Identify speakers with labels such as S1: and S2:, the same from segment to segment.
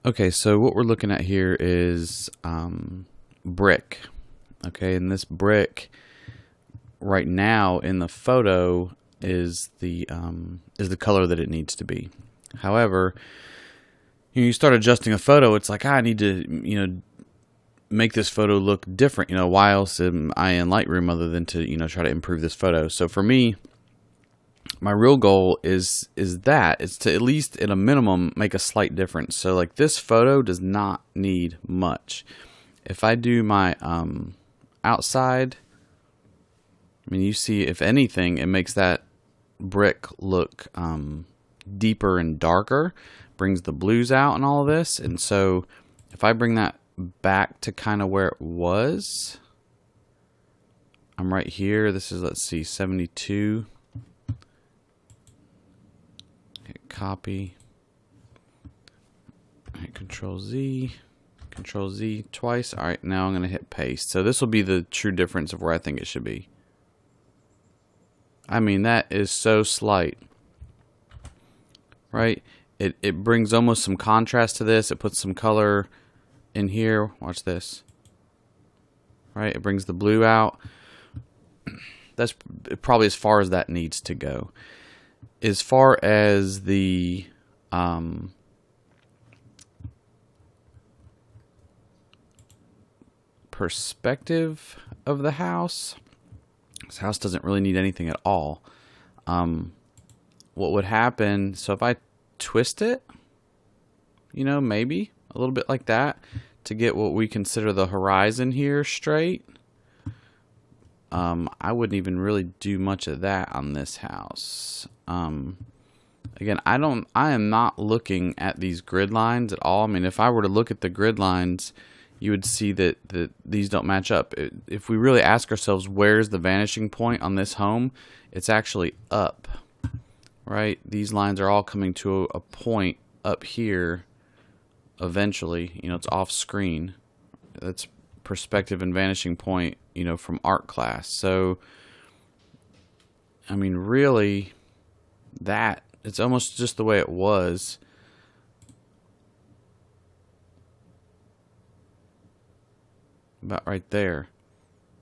S1: Okay, so what we're looking at here is brick. Okay, and this brick right now in the photo is the color that it needs to be. However, you start adjusting a photo, it's like, I need to make this photo look different. Why else am I in Lightroom other than to try to improve this photo? So for me, my real goal is to at least at a minimum make a slight difference. So like this photo does not need much. If I do my outside, I mean, you see, if anything, it makes that brick look deeper and darker, brings the blues out and all of this. And so if I bring that back to kind of where it was, I'm right here. This is, let's see, 72. Hit copy. Hit Control Z twice. All right, now I'm going to hit paste. So this will be the true difference of where I think it should be. I mean, that is so slight, right? It brings almost some contrast to this. It puts some color in here. Watch this. Right? It brings the blue out. That's probably as far as that needs to go. As far as the perspective of the house, this house doesn't really need anything at all. What would happen, so if I twist it, maybe a little bit like that to get what we consider the horizon here straight, I wouldn't even really do much of that on this house. Again, I am not looking at these grid lines at all. I mean, if I were to look at the grid lines, you would see that these don't match up. If we really ask ourselves, where's the vanishing point on this home, it's actually up, right? These lines are all coming to a point up here eventually. It's off screen. That's perspective and vanishing point, from art class. So, I mean, really, it's almost just the way it was. About right there.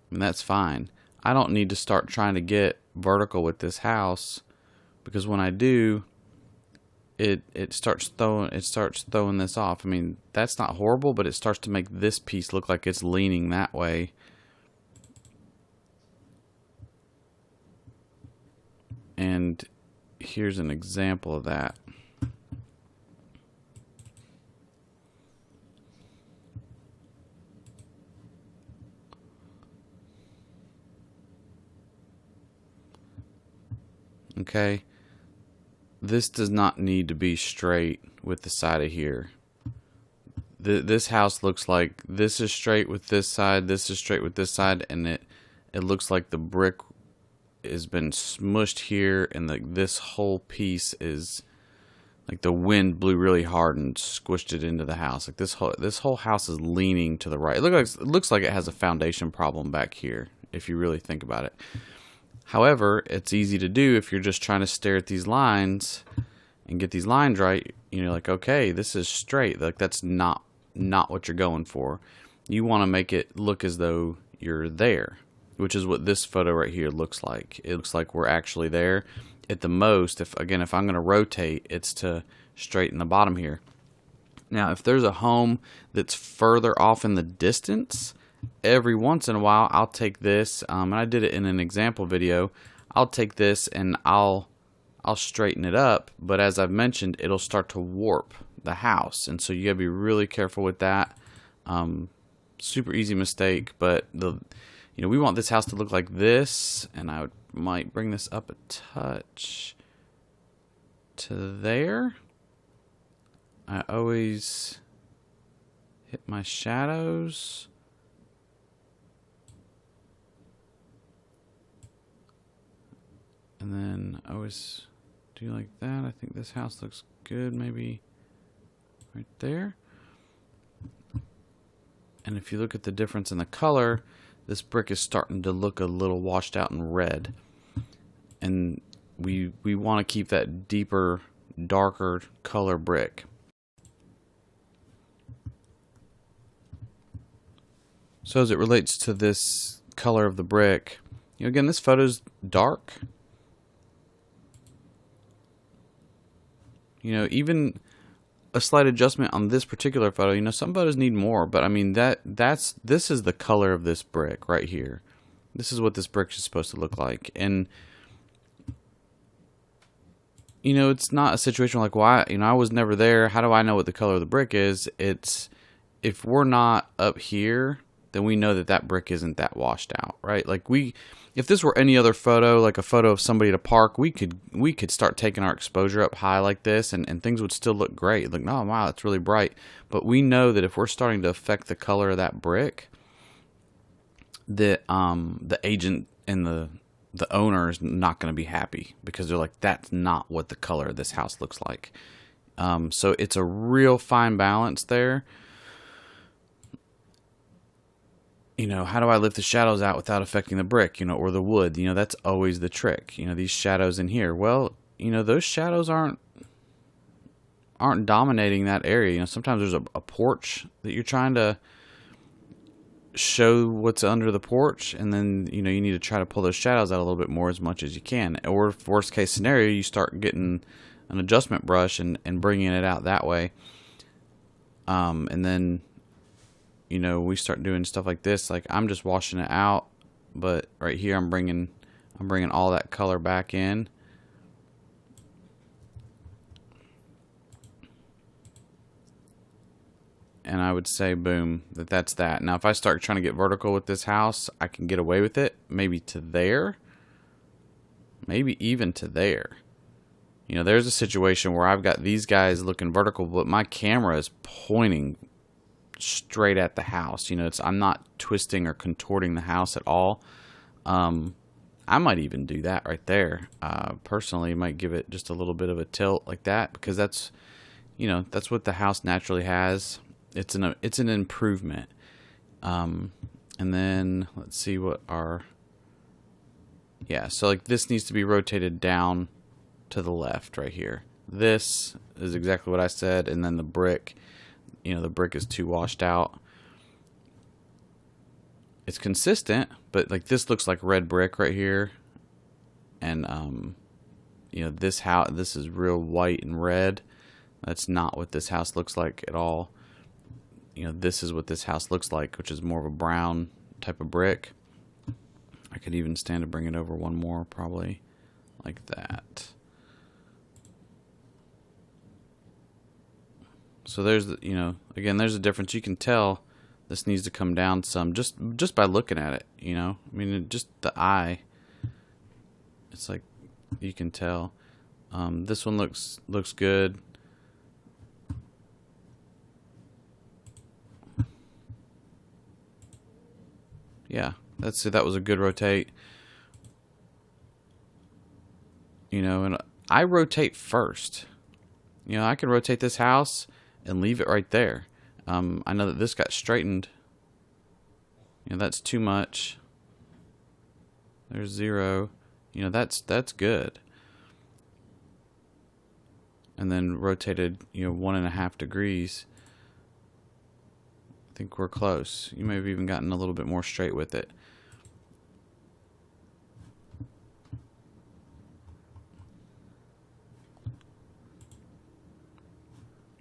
S1: And that's fine. I don't need to start trying to get vertical with this house, because when I do, it starts throwing this off. I mean, that's not horrible, but it starts to make this piece look like it's leaning that way. And here's an example of that. Okay, this does not need to be straight with the side of here. This house looks like this is straight with this side, this is straight with this side, and it looks like the brick has been smushed here, and this whole piece is like the wind blew really hard and squished it into the house. Like this whole house is leaning to the right. It looks like it has a foundation problem back here, if you really think about it. However, it's easy to do if you're just trying to stare at these lines and get these lines right. You're like, okay, this is straight. Like, that's not what you're going for. You want to make it look as though you're there, which is what this photo right here looks like. It looks like we're actually there. At the most, if I'm going to rotate, it's to straighten the bottom here. Now, if there's a home that's further off in the distance, every once in a while I'll take this, and I did it in an example video. I'll take this and I'll straighten it up, but as I've mentioned, it'll start to warp the house, and so you gotta be really careful with that. Super easy mistake, but we want this house to look like this, and I might bring this up a touch to there. I always hit my shadows. And then I always do like that. I think this house looks good, maybe right there. And if you look at the difference in the color, this brick is starting to look a little washed out and red. And we want to keep that deeper, darker color brick. So as it relates to this color of the brick, you know, again, this photo's dark. You know, even a slight adjustment on this particular photo, you know, some photos need more, but I mean, this is the color of this brick right here. This is what this brick is supposed to look like. And you know, it's not a situation like, why, you know, I was never there, how do I know what the color of the brick is? It's, if we're not up here, then we know that that brick isn't that washed out, right? Like if this were any other photo, like a photo of somebody at a park, we could start taking our exposure up high like this, and things would still look great. Like, oh wow, it's really bright. But we know that if we're starting to affect the color of that brick, that the agent and the owner is not going to be happy, because they're like, that's not what the color of this house looks like. So it's a real fine balance there. You know, how do I lift the shadows out without affecting the brick, you know, or the wood? You know, that's always the trick. You know, these shadows in here, well, you know, those shadows aren't dominating that area. You know, sometimes there's a porch that you're trying to show what's under the porch, and then, you know, you need to try to pull those shadows out a little bit more, as much as you can. Or worst case scenario, you start getting an adjustment brush and bringing it out that way. And then, you know, we start doing stuff like this. Like, I'm just washing it out, but right here I'm bringing all that color back in. And I would say, boom, that's that. Now, if I start trying to get vertical with this house, I can get away with it. Maybe to there. Maybe even to there. You know, there's a situation where I've got these guys looking vertical, but my camera is pointing straight at the house. You know, I'm not twisting or contorting the house at all. I might even do that right there. Personally, might give it just a little bit of a tilt like that, because that's, you know, that's what the house naturally has. It's an improvement. And then let's see what our, yeah, so like this needs to be rotated down to the left right here. This is exactly what I said. And then the brick, you know, the brick is too washed out. It's consistent, but like this looks like red brick right here. And you know, this is real white and red. That's not what this house looks like at all. You know, this is what this house looks like, which is more of a brown type of brick. I could even stand to bring it over one more, probably like that. So there's, you know, again, there's a difference. You can tell this needs to come down some just by looking at it, you know. I mean, just the eye. It's like you can tell. This one looks good. Yeah, that was a good rotate. You know, and I rotate first. You know, I can rotate this house and leave it right there. I know that this got straightened. You know, that's too much. There's 0. You know, that's good. And then rotated, you know, 1.5 degrees. I think we're close. You may have even gotten a little bit more straight with it.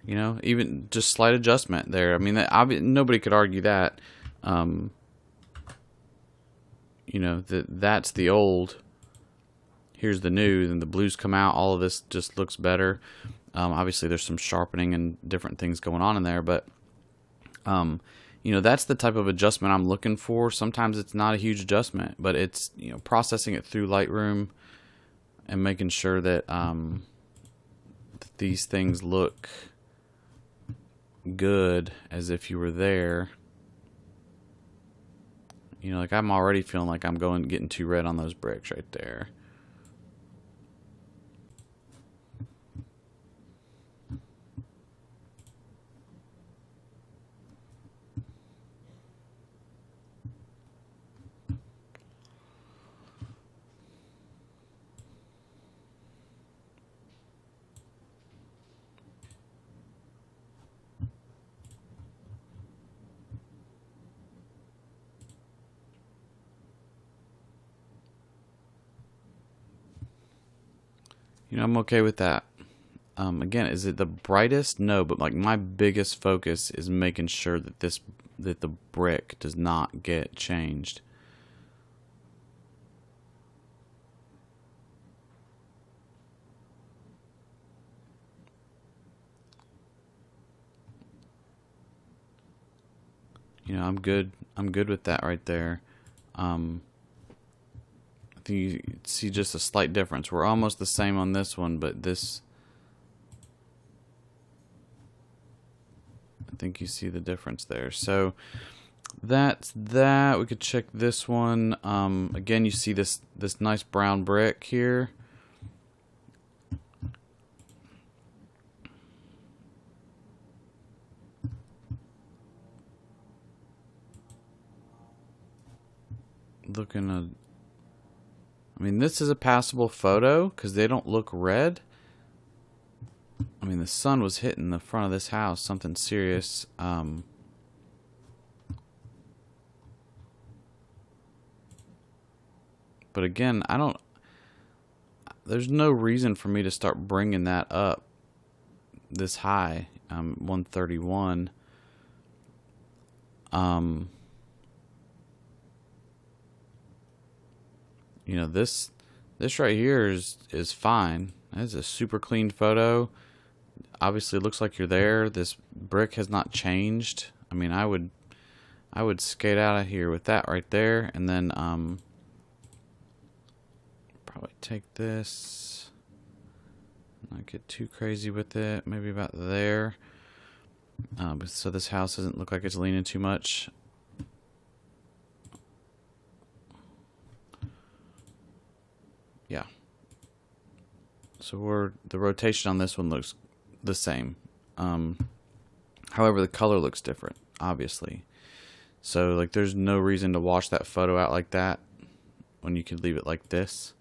S1: You know, even just slight adjustment there. I mean, nobody could argue that. You know, that's the old. Here's the new. Then the blues come out. All of this just looks better. Obviously, there's some sharpening and different things going on in there, but you know, that's the type of adjustment I'm looking for. Sometimes it's not a huge adjustment, but it's, you know, processing it through Lightroom and making sure that these things look good as if you were there. You know, like I'm already feeling like I'm getting too red on those bricks right there. You know, I'm okay with that. Again, is it the brightest? No, but like my biggest focus is making sure that that the brick does not get changed. You know, I'm good. I'm good with that right there. I think you see just a slight difference. We're almost the same on this one, but this, I think you see the difference there. So that's that. We could check this one. Again, you see this nice brown brick here. Looking at, I mean, this is a passable photo because they don't look red. I mean, the sun was hitting the front of this house, something serious. But again, there's no reason for me to start bringing that up this high. 131. You know, this right here is fine. That's a super clean photo. Obviously, it looks like you're there. This brick has not changed. I mean, I would skate out of here with that right there, and then probably take this. Not get too crazy with it. Maybe about there. So this house doesn't look like it's leaning too much. Yeah. So the rotation on this one looks the same. However, the color looks different, obviously. So like there's no reason to wash that photo out like that when you could leave it like this.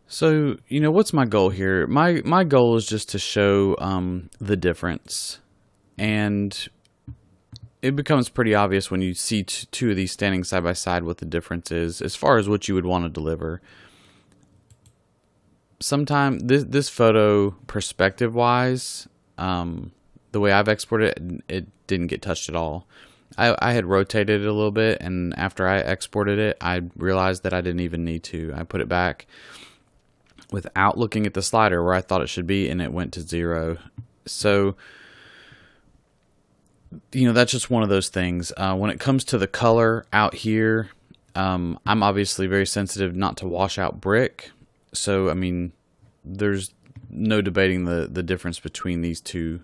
S1: So, you know, what's my goal here? My goal is just to show the difference. And it becomes pretty obvious when you see two of these standing side by side what the difference is as far as what you would want to deliver. Sometimes this photo, perspective wise, the way I've exported it, it didn't get touched at all. I had rotated it a little bit, and after I exported it, I realized that I didn't even need to. I put it back without looking at the slider where I thought it should be, and it went to 0. So, you know, that's just one of those things. When it comes to the color out here, I'm obviously very sensitive not to wash out brick. So, I mean, there's no debating the difference between these two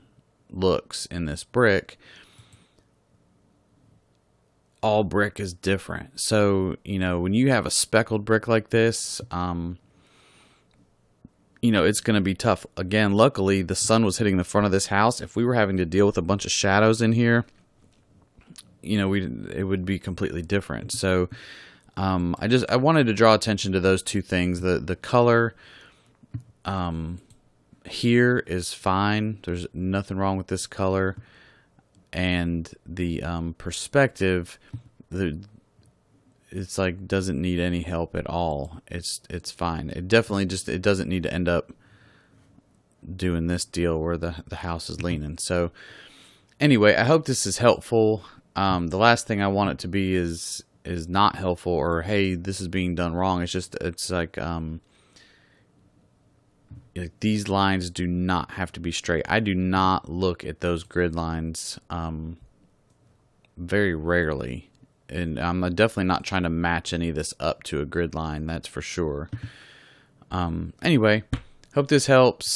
S1: looks in this brick. All brick is different. So, you know, when you have a speckled brick like this, you know, it's going to be tough. Again, luckily, the sun was hitting the front of this house. If we were having to deal with a bunch of shadows in here, you know, it would be completely different. So, I wanted to draw attention to those two things. The color here is fine. There's nothing wrong with this color. And the perspective, it's like doesn't need any help at all. It's fine. It definitely it doesn't need to end up doing this deal where the house is leaning. So anyway, I hope this is helpful. The last thing I want it to be is not helpful, or hey, this is being done wrong. It's like these lines do not have to be straight. I do not look at those grid lines very rarely. And I'm definitely not trying to match any of this up to a grid line, that's for sure. Anyway, hope this helps.